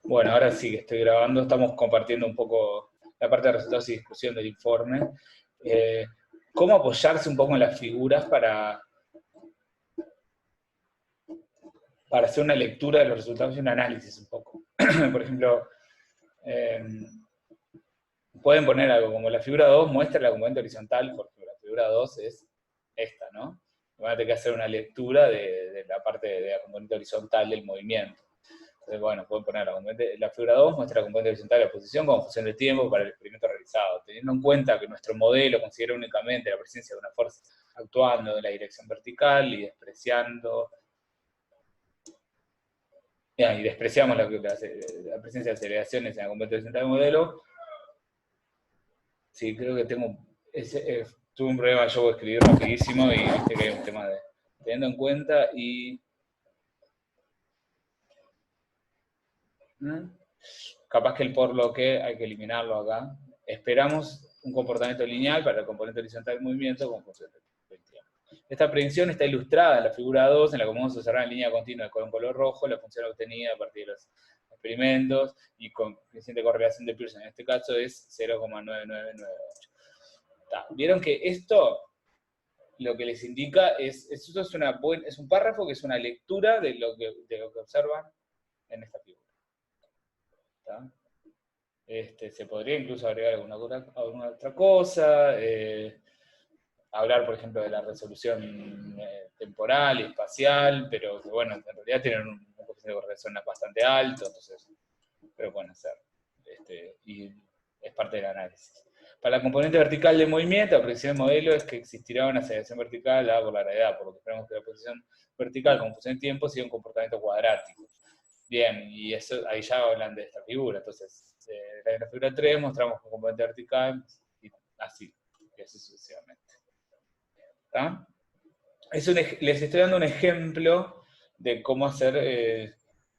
Bueno, ahora sí que estoy grabando, estamos compartiendo un poco la parte de resultados y discusión del informe. Eh, ¿Cómo apoyarse un poco en las figuras para hacer una lectura de los resultados y un análisis un poco? Por ejemplo, eh, pueden poner algo como la figura 2 muestra la componente horizontal, porque la figura 2 es esta, ¿no? Van a tener que hacer una lectura de la parte de la componente horizontal del movimiento. Entonces, bueno, pueden poner la figura 2 muestra la componente horizontal de la posición como función de tiempo para el experimento realizado, teniendo en cuenta que nuestro modelo considera únicamente la presencia de una fuerza actuando en la dirección vertical y despreciando, y despreciamos la presencia de aceleraciones en la componente horizontal del modelo. Sí, creo que tuve un problema, yo voy a escribir rapidísimo y viste que hay un tema de teniendo en cuenta y capaz que el por lo que hay que eliminarlo acá. Esperamos un comportamiento lineal para el componente horizontal del movimiento con función del tiempo. Esta predicción está ilustrada en la figura 2, en la que podemos observar en línea continua con color rojo la función obtenida a partir de los experimentos y con creciente correlación de Pearson. En este caso es 0,9998. Vieron que esto lo que les indica esto es un párrafo que es una lectura de lo que observan en esta figura. Se podría incluso agregar alguna otra cosa, hablar, por ejemplo, de la resolución temporal y espacial, pero que, bueno, en realidad tienen un coeficiente de correlación bastante alto, entonces, pero pueden hacer. Y es parte del análisis. Para la componente vertical del movimiento, la predicción del modelo es que existirá una aceleración vertical dada por la gravedad, por lo que esperamos que la posición vertical como función de tiempo sea un comportamiento cuadrático. Bien, y eso, ahí ya hablan de esta figura, entonces, en la figura 3 mostramos un componente vertical, y así sucesivamente. ¿Está? Les estoy dando un ejemplo de cómo hacer,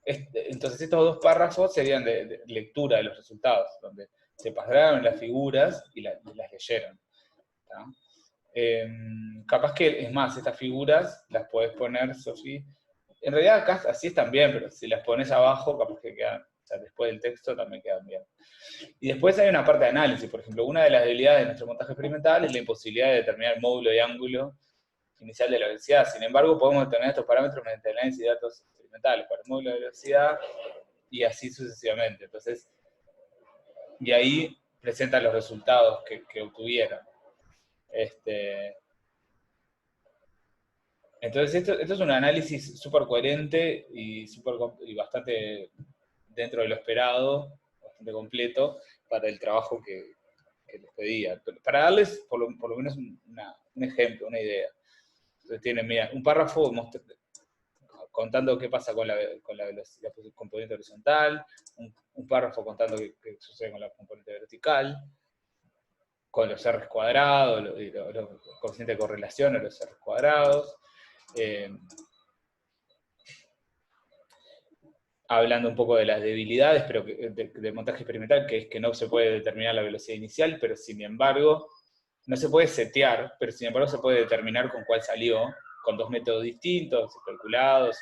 entonces estos dos párrafos serían de lectura de los resultados, donde se pasaron las figuras y las leyeron. Capaz que, es más, estas figuras las podés poner, Sofía. En realidad acá así están bien, pero si las pones abajo, capaz que quedan, o sea, después del texto también quedan bien. Y después hay una parte de análisis, por ejemplo, una de las debilidades de nuestro montaje experimental es la imposibilidad de determinar el módulo de ángulo inicial de la velocidad. Sin embargo, podemos determinar estos parámetros mediante el análisis de datos experimentales para el módulo de velocidad y así sucesivamente. Entonces, y ahí presentan los resultados que obtuvieron. Entonces, esto es un análisis súper coherente y bastante dentro de lo esperado, bastante completo, para el trabajo que les pedía. Para darles por lo menos un ejemplo, una idea. Entonces tienen, mira, un párrafo contando qué pasa con la componente horizontal, un párrafo contando qué sucede con la componente vertical, con los R cuadrados, los coeficientes de correlación a los R cuadrados, hablando un poco de las debilidades pero del montaje experimental, que es que no se puede determinar la velocidad inicial, pero sin embargo, no se puede setear, pero sin embargo se puede determinar con cuál salió, con dos métodos distintos, calculados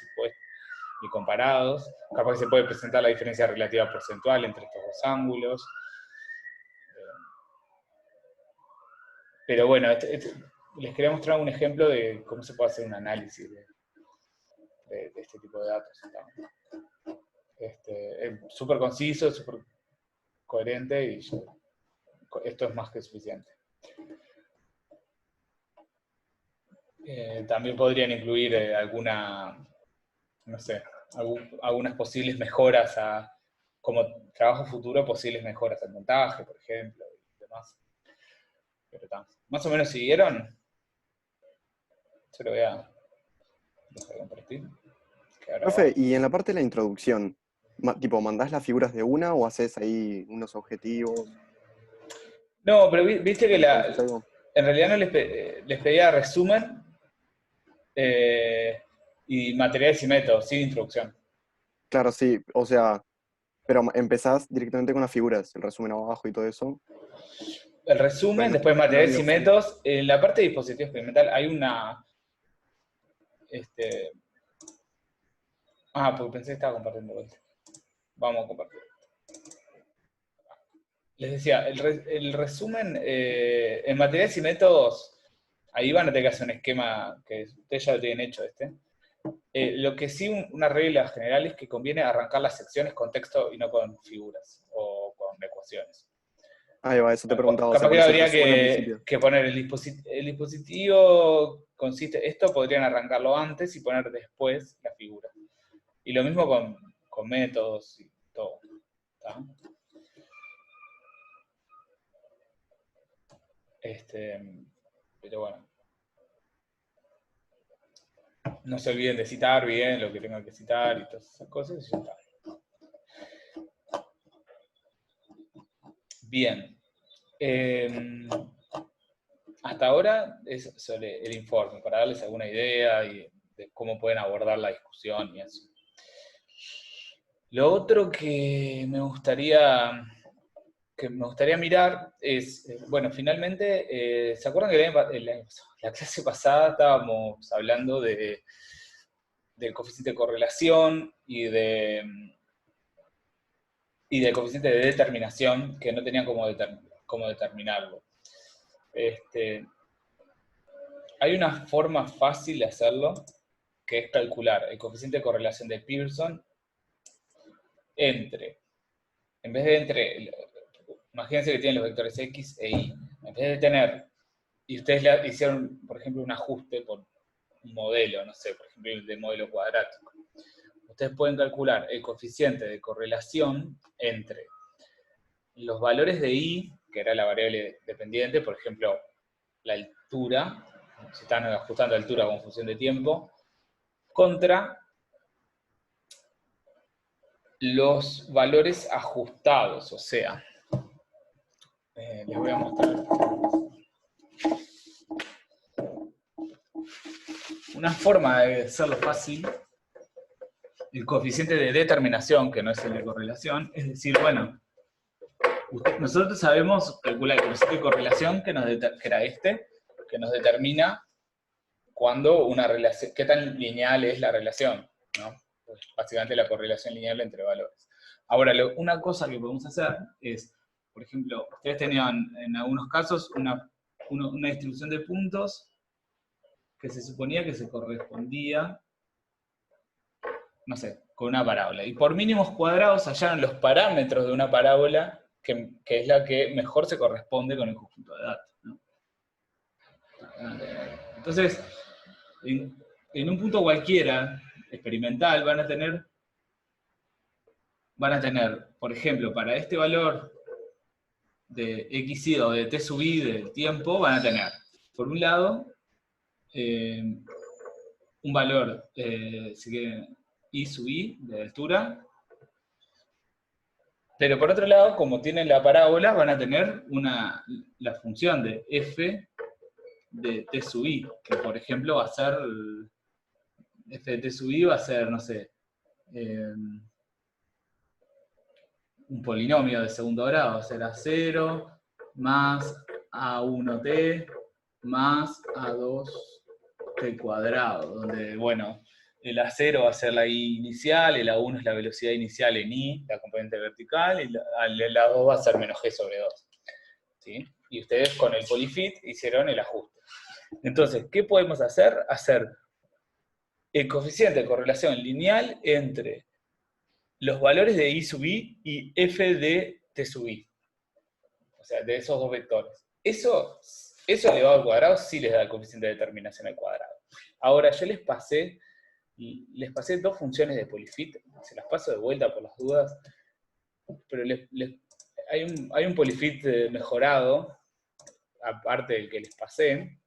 y comparados. Capaz que se puede presentar la diferencia relativa porcentual entre estos dos ángulos. Pero bueno, les quería mostrar un ejemplo de cómo se puede hacer un análisis de este tipo de datos. Es súper conciso, súper coherente y esto es más que suficiente. También podrían incluir no sé, algunas posibles mejoras como trabajo futuro, posibles mejoras al montaje, por ejemplo, y demás. Pero más o menos siguieron. Se lo voy a dejar de compartir. Profe, y en la parte de la introducción, tipo, ¿mandás las figuras de una o haces ahí unos objetivos? No, pero viste que ¿Introducís algo? en realidad no les pedía resumen y materiales y métodos, sin introducción. Claro, sí, o sea, pero empezás directamente con las figuras, el resumen abajo y todo eso. El Pues resumen, no, después no materiales había y opción. métodos. En la parte de dispositivo experimental hay una... porque pensé que estaba compartiendo vuelta. Vamos a compartir. Les decía, el resumen, en materiales y métodos, ahí van a tener que hacer un esquema que ustedes ya lo tienen hecho lo que sí, una regla general es que conviene arrancar las secciones con texto y no con figuras o con ecuaciones. Ahí va, eso te preguntaba, o sea, Capaz por que eso el habría resumen al principio. que poner el dispositivo consiste, esto podrían arrancarlo antes y poner después la figura. Y lo mismo con métodos y todo. ¿Tá? Pero bueno. No se olviden de citar bien lo que tengan que citar y todas esas cosas y ya está. Bien. Hasta ahora es sobre el informe, para darles alguna idea de cómo pueden abordar la discusión y eso. Lo otro que me gustaría mirar es, bueno, finalmente, ¿se acuerdan que la clase pasada estábamos hablando del coeficiente de correlación y del coeficiente de determinación, que no tenían cómo determinarlo? Hay una forma fácil de hacerlo, que es calcular el coeficiente de correlación de Pearson en vez de imagínense que tienen los vectores X e Y, en vez de tener, y ustedes le hicieron, por ejemplo, un ajuste por un modelo, no sé, por ejemplo, el de modelo cuadrático. Ustedes pueden calcular el coeficiente de correlación entre los valores de Y, que era la variable dependiente, por ejemplo, la altura, si están ajustando altura con función de tiempo, contra los valores ajustados, o sea, les voy a mostrar una forma de hacerlo fácil. El coeficiente de determinación, que no es el de correlación, es decir, bueno, nosotros sabemos calcular el coeficiente de correlación que era que nos determina cuando una relación, qué tan lineal es la relación, ¿no? Pues básicamente la correlación lineal entre valores. Ahora, una cosa que podemos hacer es, por ejemplo, ustedes tenían en algunos casos una distribución de puntos que se suponía que se correspondía, no sé, con una parábola. Y por mínimos cuadrados hallaron los parámetros de una parábola que es la que mejor se corresponde con el conjunto de datos, ¿no? Entonces, en un punto cualquiera experimental van a tener, por ejemplo, para este valor de x o de t sub i del tiempo, van a tener, por un lado, un valor, si quieren, i sub i de altura, pero por otro lado, como tienen la parábola, van a tener la función de f de t sub i, que por ejemplo va a ser, f de t sub i va a ser, no sé, un polinomio de segundo grado, será 0 más a1t más a2t cuadrado, donde, bueno, el A0 va a ser la I inicial, el A1 es la velocidad inicial en I, la componente vertical, y el A2 va a ser menos G sobre 2. ¿Sí? Y ustedes con el polyfit hicieron el ajuste. Entonces, ¿qué podemos hacer? Hacer el coeficiente de correlación lineal entre los valores de I sub I y F de T sub I. O sea, de esos dos vectores. Eso elevado al cuadrado sí les da el coeficiente de determinación al cuadrado. Ahora, yo les pasé dos funciones de polyfit, se las paso de vuelta por las dudas, pero hay un polyfit mejorado, aparte del que les pasé.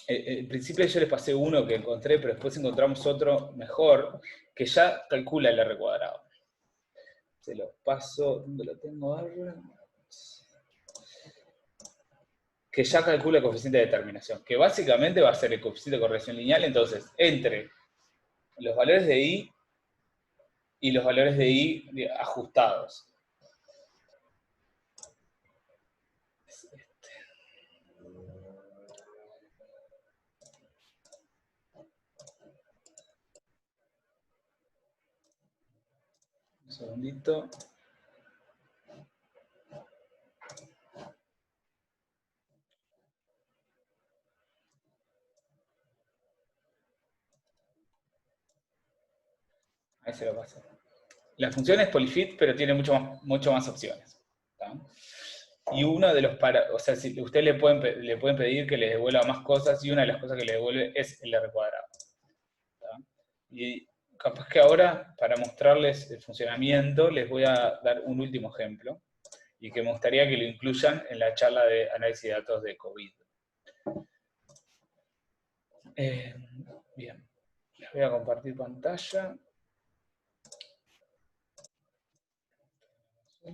En principio yo les pasé uno que encontré, pero después encontramos otro mejor, que ya calcula el R cuadrado. Se lo paso, ¿dónde lo tengo ahora? Que ya calcula el coeficiente de determinación, que básicamente va a ser el coeficiente de correlación lineal, entonces, entre los valores de I y los valores de I ajustados. segundito. Ahí se lo pasé. La función es polyfit, pero tiene mucho más opciones. ¿Tá? Y uno de los o sea, si usted le pueden pedir que le devuelva más cosas, y una de las cosas que le devuelve es el R cuadrado. ¿Tá? Y capaz que ahora, para mostrarles el funcionamiento, les voy a dar un último ejemplo, y que me gustaría que lo incluyan en la charla de análisis de datos de COVID. Bien, les voy a compartir pantalla. Sí.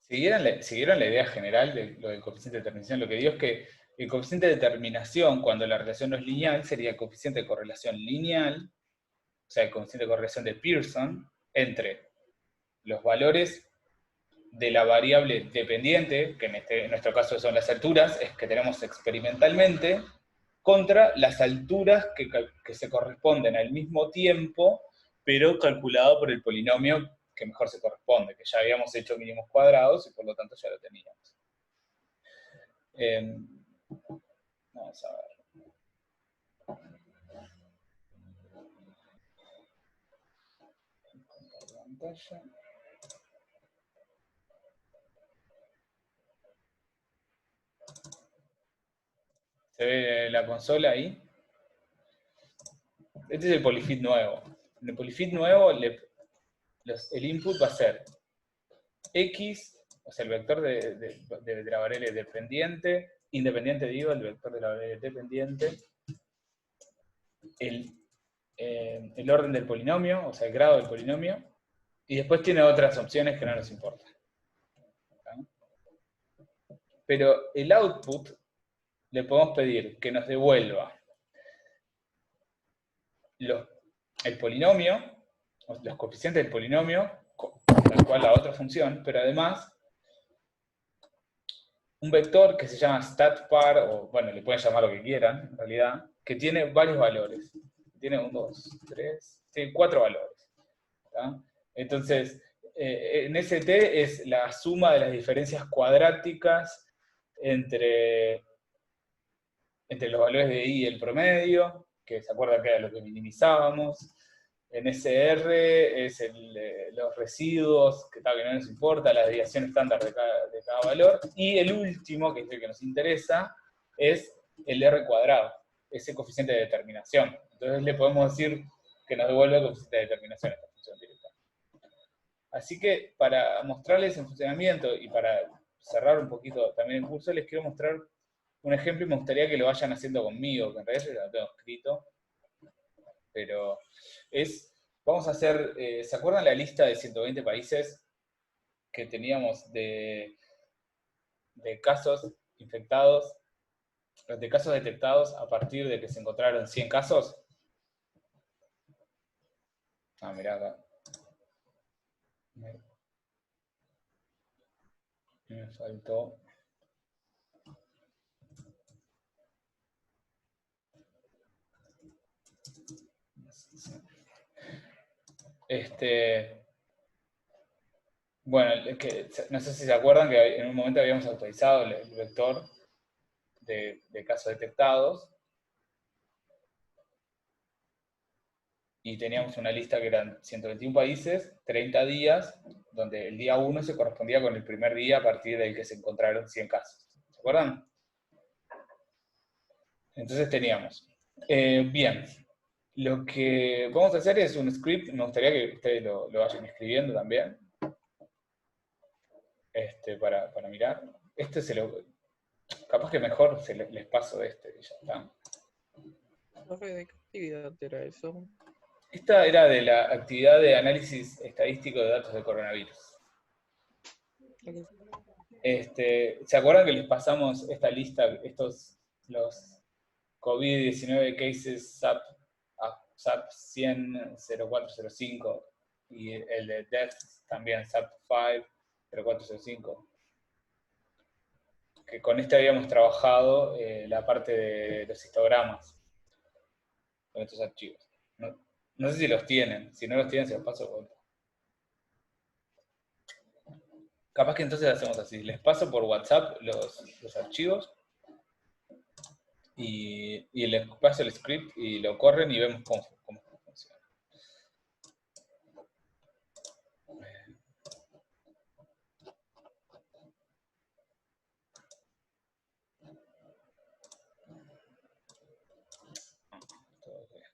¿Siguieron la idea general de lo del coeficiente de determinación? Lo que digo es que el coeficiente de determinación, cuando la relación no es lineal, sería el coeficiente de correlación lineal, o sea, el coeficiente de correlación de Pearson, entre los valores de la variable dependiente, que en nuestro caso son las alturas, es que tenemos experimentalmente, contra las alturas que se corresponden al mismo tiempo, pero calculado por el polinomio que mejor se corresponde, que ya habíamos hecho mínimos cuadrados y por lo tanto ya lo teníamos. Vamos a ver. Pantalla. ¿Se ve la consola ahí? Este es el polyfit nuevo. En el polyfit nuevo el input va a ser x, o sea, el vector de la variable dependiente, independiente digo, el vector de la variable dependiente, el orden del polinomio, o sea, el grado del polinomio, y después tiene otras opciones que no nos importan. Pero el output le podemos pedir que nos devuelva el polinomio, los coeficientes del polinomio, tal cual la otra función, pero además un vector que se llama statpar, o bueno, le pueden llamar lo que quieran, en realidad, que tiene varios valores. Tiene 1, 2, 3, tiene 4 valores. ¿Tá? Entonces, en ST es la suma de las diferencias cuadráticas entre los valores de I y el promedio, que se acuerdan que era lo que minimizábamos. En SR es los residuos, que tal que no nos importa, la desviación estándar de cada valor. Y el último, que es el que nos interesa, es el R cuadrado, ese coeficiente de determinación. Entonces le podemos decir que nos devuelve el coeficiente de determinación a esta función directa. Así que para mostrarles el funcionamiento y para cerrar un poquito también el curso, les quiero mostrar un ejemplo y me gustaría que lo vayan haciendo conmigo, que en realidad yo ya lo tengo escrito, pero vamos a hacer, ¿se acuerdan la lista de 120 países que teníamos de casos infectados, de casos detectados a partir de que se encontraron 100 casos? Ah, mirá acá. Me faltó. Bueno, no sé si se acuerdan que en un momento habíamos actualizado el vector de casos detectados y teníamos una lista que eran 121 países, 30 días, donde el día 1 se correspondía con el primer día a partir del que se encontraron 100 casos. ¿Se acuerdan? Entonces teníamos. Bien, lo que vamos a hacer es un script, me gustaría que ustedes lo vayan escribiendo también, para mirar. Capaz que mejor les paso y ya está. ¿De qué actividad era eso? Esta era de la actividad de análisis estadístico de datos de coronavirus. ¿Se acuerdan que les pasamos esta lista, los COVID-19 cases SAP 100 0405 y el de deaths también SAP 5? 0405. Que con este habíamos trabajado la parte de los histogramas, con estos archivos. No sé si los tienen, si no los tienen se los paso de vuelta. Capaz que entonces hacemos así, les paso por WhatsApp los archivos y les paso el script y lo corren y vemos cómo funciona. Todo bien.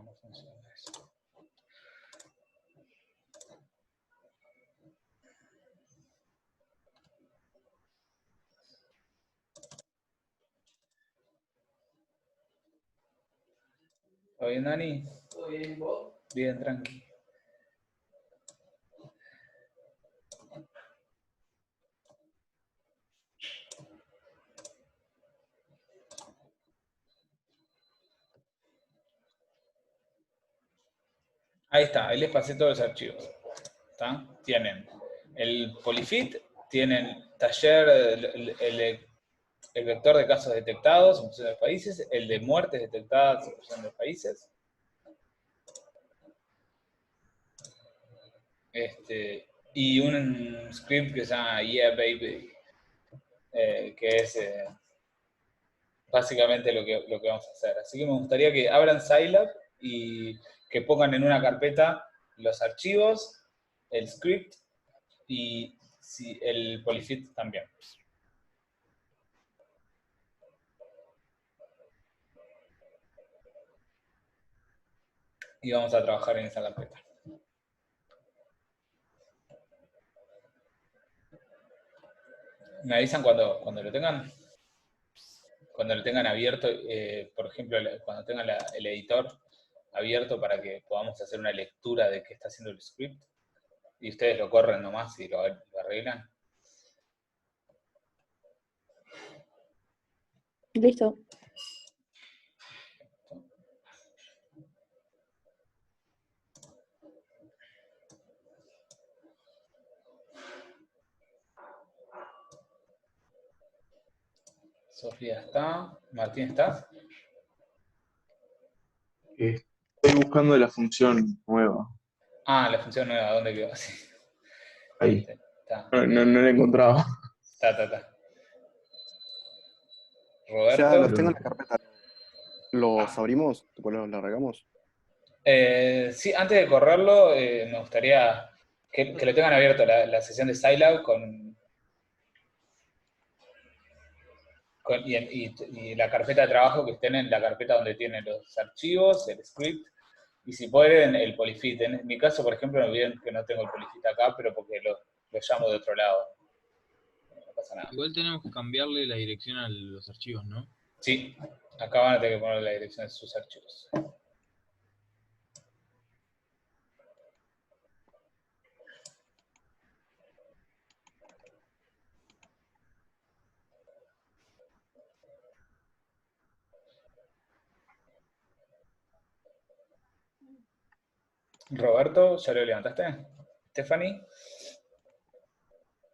No funciona eso. ¿Todo bien, Dani? ¿Todo bien, vos? Bien, tranqui. Ahí está, ahí les pasé todos los archivos. ¿Está? Tienen el Polyfit, tienen taller, el vector de casos detectados en función de los países, el de muertes detectadas en función de los países. Y un script que se llama Yeah Baby, que es básicamente lo que vamos a hacer. Así que me gustaría que abran Scilab y que pongan en una carpeta los archivos, el script y el polyfit también. Y vamos a trabajar en esa carpeta. Me avisan cuando lo tengan. Cuando lo tengan abierto, por ejemplo, cuando tengan el editor abierto para que podamos hacer una lectura de qué está haciendo el script, y ustedes lo corren nomás y lo arreglan. Listo. Sofía está. Martín, ¿estás? Estoy buscando la función nueva. Ah, la función nueva, ¿dónde quedó? Sí. Ahí. Está. No la he encontrado. Está. Ya Roberto. los tengo en la carpeta. ¿Los abrimos? ¿Tipo los largamos? Sí, antes de correrlo, me gustaría que lo tengan abierto la sesión de Scilab y la carpeta de trabajo, que estén en la carpeta donde tienen los archivos, el script, y si pueden, el polyfit. En mi caso, por ejemplo, me olviden que no tengo el polyfit acá, pero porque lo llamo de otro lado. No pasa nada. Igual tenemos que cambiarle la dirección a los archivos, ¿no? Sí, acá van a tener que poner la dirección de sus archivos. Roberto, ¿ya lo levantaste? ¿Stephanie?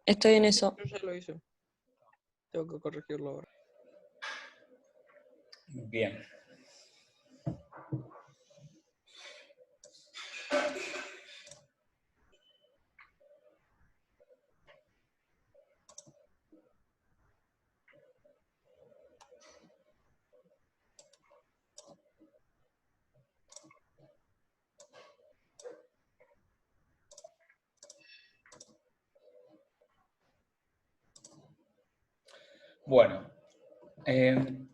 Estoy en eso. Yo ya lo hice. Tengo que corregirlo ahora. Bien. Bueno, el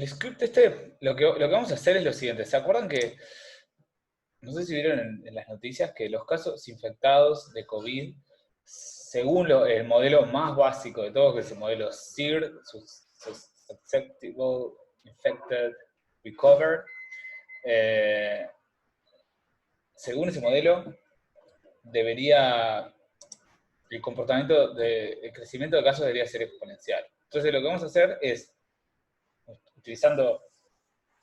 script lo que vamos a hacer es lo siguiente. ¿Se acuerdan que, no sé si vieron en las noticias, que los casos infectados de COVID, según el modelo más básico de todos, que es el modelo SIR, Susceptible, Infected, Recovered, según ese modelo, el el crecimiento de casos debería ser exponencial. Entonces lo que vamos a hacer es, utilizando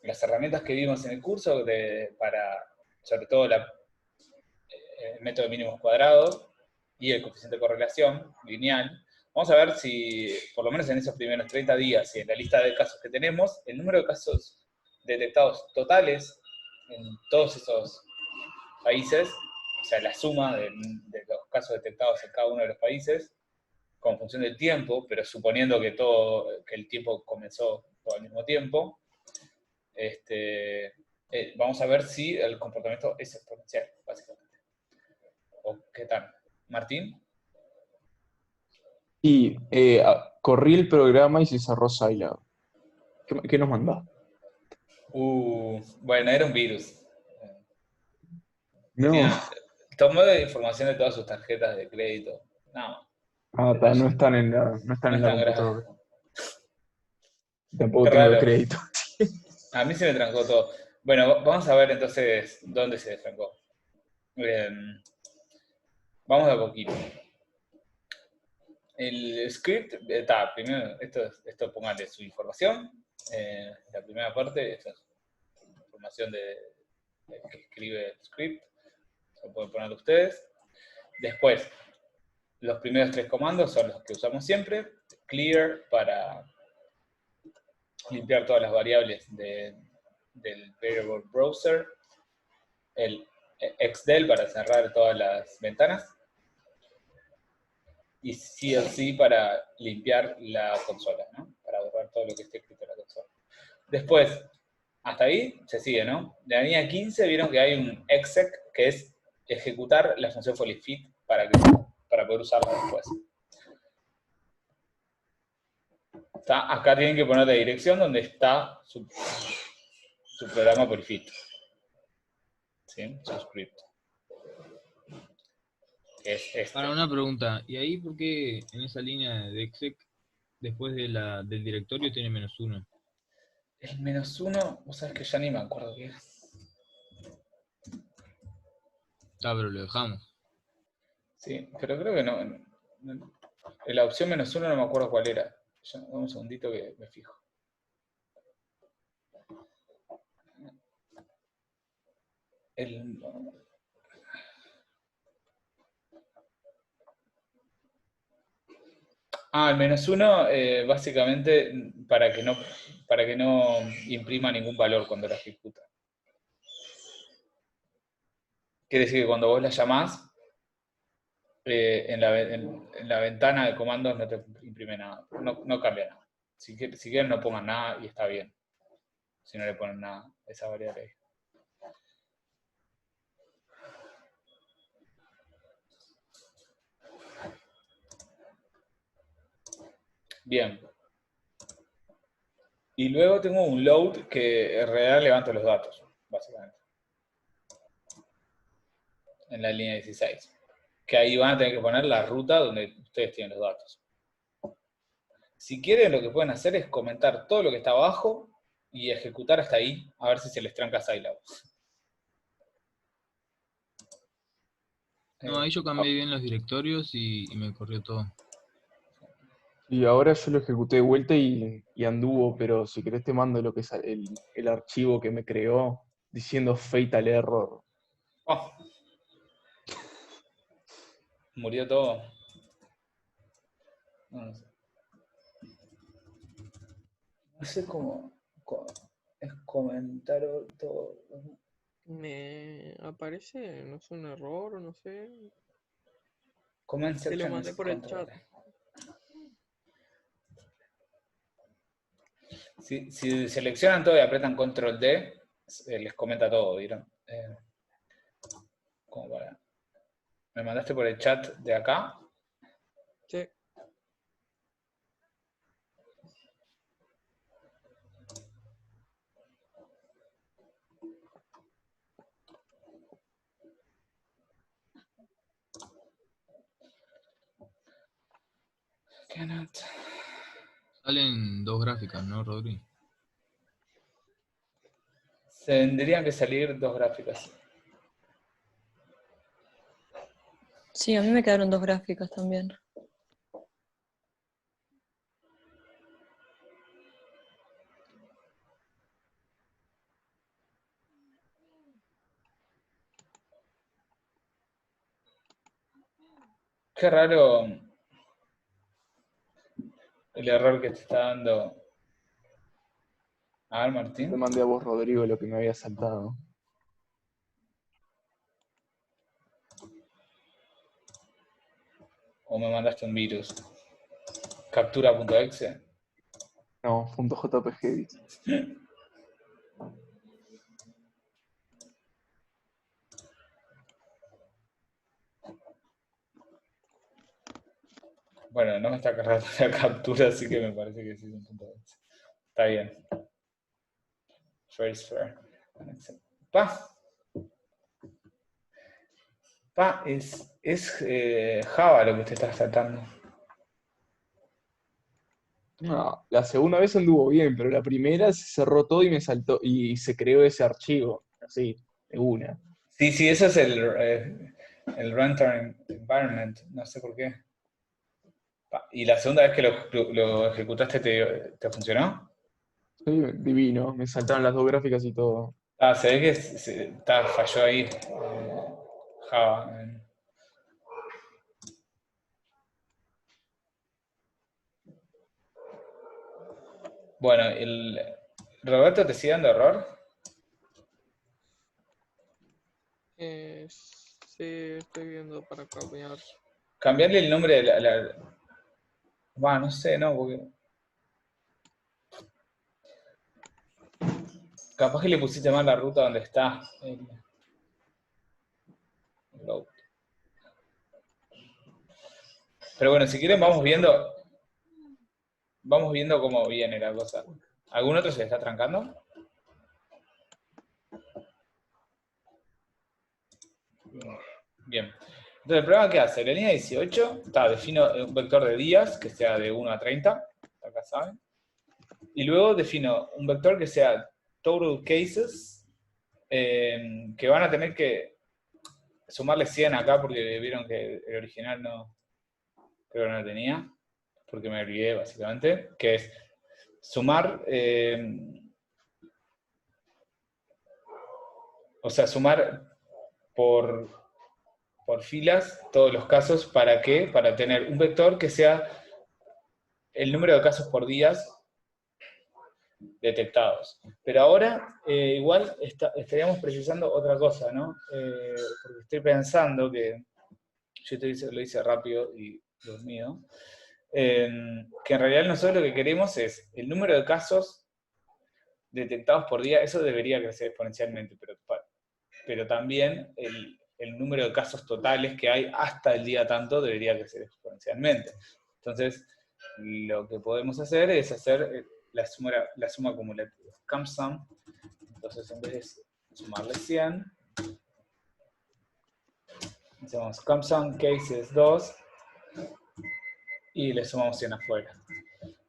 las herramientas que vimos en el curso para, sobre todo, el método de mínimos cuadrados y el coeficiente de correlación lineal. Vamos a ver si, por lo menos en esos primeros 30 días y en la lista de casos que tenemos, el número de casos detectados totales en todos esos países, o sea, la suma de los casos detectados en cada uno de los países, con función del tiempo, pero suponiendo que el tiempo comenzó todo al mismo tiempo, vamos a ver si el comportamiento es exponencial, básicamente. ¿O qué tal? ¿Martín? Y corrí el programa y se cerró Scilab. ¿Qué nos mandás? Bueno, era un virus. No. Tomó información de todas sus tarjetas de crédito. No, No están en no están no en es la tan grave. computadora. Tampoco Qué tengo de raro. crédito. A mí se me trancó todo. Bueno, vamos a ver entonces dónde se trancó. Vamos de a poquito. El script, primero, esto póngale su información. La primera parte, esta es información del que escribe el script. Lo pueden poner ustedes. Después, los primeros 3 comandos son los que usamos siempre. Clear para limpiar todas las variables del variable browser. El xdel para cerrar todas las ventanas. Y CLC para limpiar la consola, ¿no? Para borrar todo lo que esté escrito en la consola. Después, hasta ahí se sigue, ¿no? De la línea 15 vieron que hay un exec, que es ejecutar la función FollyFit para poder usarla después. Acá tienen que poner la dirección donde está su programa FollyFit. ¿Sí? Su script. Que es este. Para una pregunta, ¿y ahí por qué en esa línea de exec, después del directorio, tiene -1? El -1, vos sabés que ya ni me acuerdo qué es. Pero lo dejamos. Sí, pero creo que no. La opción -1 no me acuerdo cuál era. Dame un segundito que me fijo. El -1, básicamente para que no imprima ningún valor cuando la ejecuta. Quiere decir que cuando vos la llamás, en la ventana de comandos no te imprime nada, no cambia nada. Si quieren no pongan nada y está bien. Si no le ponen nada a esa variable ahí. Bien. Y luego tengo un load que en realidad levanta los datos, básicamente. En la línea 16. Que ahí van a tener que poner la ruta donde ustedes tienen los datos. Si quieren, lo que pueden hacer es comentar todo lo que está abajo y ejecutar hasta ahí, a ver si se les tranca Scilab. No, ahí yo cambié bien los directorios y me corrió todo. Y ahora yo lo ejecuté de vuelta y anduvo, pero si querés te mando lo que es el archivo que me creó diciendo fatal error. Oh. Murió todo. No sé cómo es comentar todo. Me aparece, no sé, un error o no sé. Comment Te lo section mandé es por el control. chat. Si seleccionan todo y apretan control D, les comenta todo, ¿vieron? Como para... Me mandaste por el chat de acá. Sí. Salen 2 gráficas, ¿no, Rodri? Tendrían que salir 2 gráficas. Sí, a mí me quedaron 2 gráficas también. Qué raro el error que te está dando. A ver, Te Martín. mandé a vos, Rodrigo, lo que me había saltado. O me mandaste un virus. Captura.exe. No, .jpg, dice. Bueno, no me está cargando la captura, así que me parece que sí es un punto. Está bien. First fair. Es Java lo que te está saltando. No, la segunda vez anduvo bien, pero la primera se cerró todo y me saltó y se creó ese archivo, así, de una. Sí, eso es el runtime environment, no sé por qué. ¿Y la segunda vez que lo ejecutaste te funcionó? Sí, divino, me saltaron las dos gráficas y todo. Se ve que falló ahí Java. Bueno, ¿Roberto te sigue dando error? Sí, estoy viendo para cambiar. Cambiarle el nombre de no sé, no, porque... Capaz que le pusiste mal la ruta donde está el route. Pero bueno, si quieren vamos viendo cómo viene la cosa. ¿Algún otro se le está trancando? Bien. Entonces, el programa que hace, la línea 18, defino un vector de días que sea de 1 a 30, acá saben. Y luego defino un vector que sea total cases, que van a tener que sumarle 100 acá porque vieron que el original creo que no lo tenía, porque me olvidé básicamente, que es sumar, sumar por filas todos los casos. ¿Para qué? Para tener un vector que sea el número de casos por días detectados. Pero ahora igual estaríamos precisando otra cosa, ¿no? Porque estoy pensando que yo lo hice rápido y dormido, que en realidad nosotros lo que queremos es el número de casos detectados por día. Eso debería crecer exponencialmente, pero también el número de casos totales que hay hasta el día tanto debería crecer exponencialmente. Entonces, lo que podemos hacer es hacer la suma acumulativa, CumSum. Entonces, en vez de sumarle 100, hacemos CumSum cases 2 y le sumamos 100 afuera.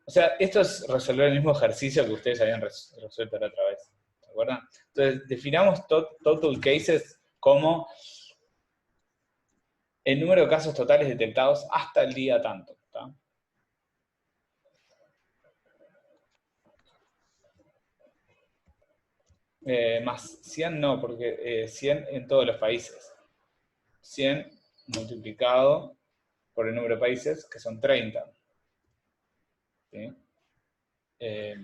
O sea, esto es resolver el mismo ejercicio que ustedes habían resuelto la otra vez. ¿Se acuerdan? Entonces, definamos total cases como el número de casos totales detectados hasta el día tanto. ¿Tá? Más 100 no, porque 100 en todos los países. 100 multiplicado por el número de países, que son 30. ¿Sí? Que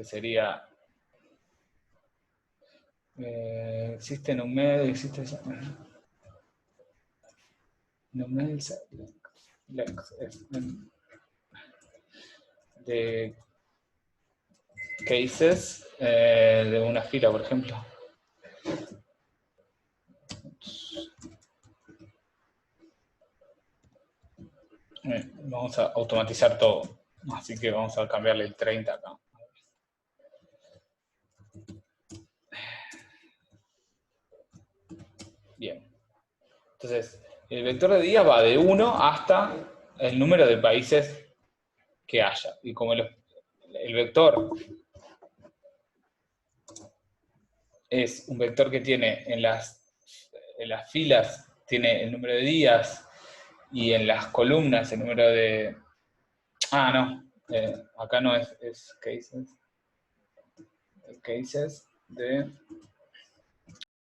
sería... existe NumMed, existe... NumMed de cases de una fila, por ejemplo. Vamos a automatizar todo, así que vamos a cambiarle el 30 acá. Bien. Entonces, el vector de días va de 1 hasta el número de países que haya. Y como el vector es un vector que tiene en las filas, tiene el número de días, y en las columnas el número de... acá no es cases. Cases de